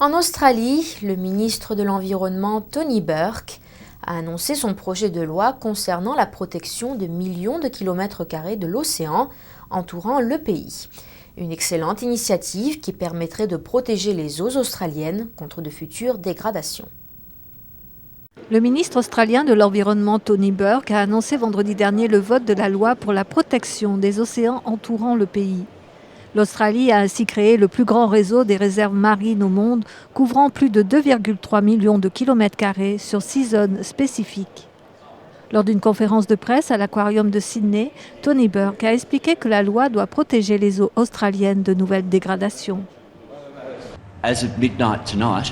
En Australie, le ministre de l'Environnement Tony Burke a annoncé son projet de loi concernant la protection de millions de kilomètres carrés de l'océan entourant le pays. Une excellente initiative qui permettrait de protéger les eaux australiennes contre de futures dégradations. Le ministre australien de l'Environnement Tony Burke a annoncé vendredi dernier le vote de la loi pour la protection des océans entourant le pays. L'Australie a ainsi créé le plus grand réseau des réserves marines au monde, couvrant plus de 2,3 millions de kilomètres carrés sur 6 zones spécifiques. Lors d'une conférence de presse à l'Aquarium de Sydney, Tony Burke a expliqué que la loi doit protéger les eaux australiennes de nouvelles dégradations. As of midnight tonight,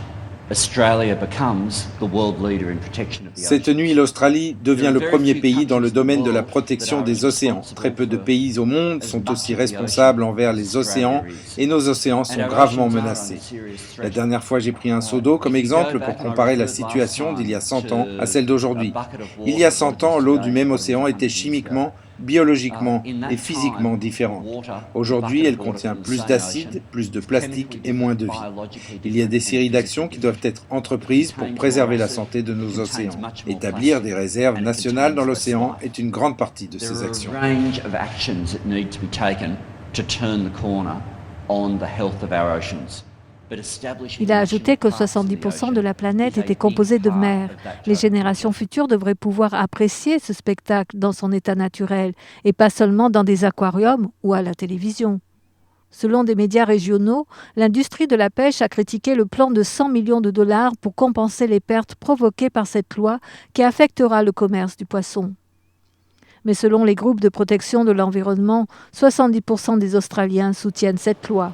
Australia becomes the world leader in protection of the ocean. Cette nuit, l'Australie devient le premier pays dans le domaine de la protection des océans. Très peu de pays au monde sont aussi responsables envers les océans et nos océans sont gravement menacés. La dernière fois, j'ai pris un seau d'eau comme exemple pour comparer la situation d'il y a 100 ans à celle d'aujourd'hui. Il y a 100 ans, l'eau du même océan était chimiquement, biologiquement et physiquement différente. Aujourd'hui, elle contient plus d'acide, plus de plastique et moins de vie. Il y a des séries d'actions qui doivent être entreprises pour préserver la santé de nos océans. Établir des réserves nationales dans l'océan est une grande partie de ces actions. Il a ajouté que 70% de la planète était composée de mer. Les générations futures devraient pouvoir apprécier ce spectacle dans son état naturel et pas seulement dans des aquariums ou à la télévision. Selon des médias régionaux, l'industrie de la pêche a critiqué le plan de 100 millions de dollars pour compenser les pertes provoquées par cette loi qui affectera le commerce du poisson. Mais selon les groupes de protection de l'environnement, 70% des Australiens soutiennent cette loi.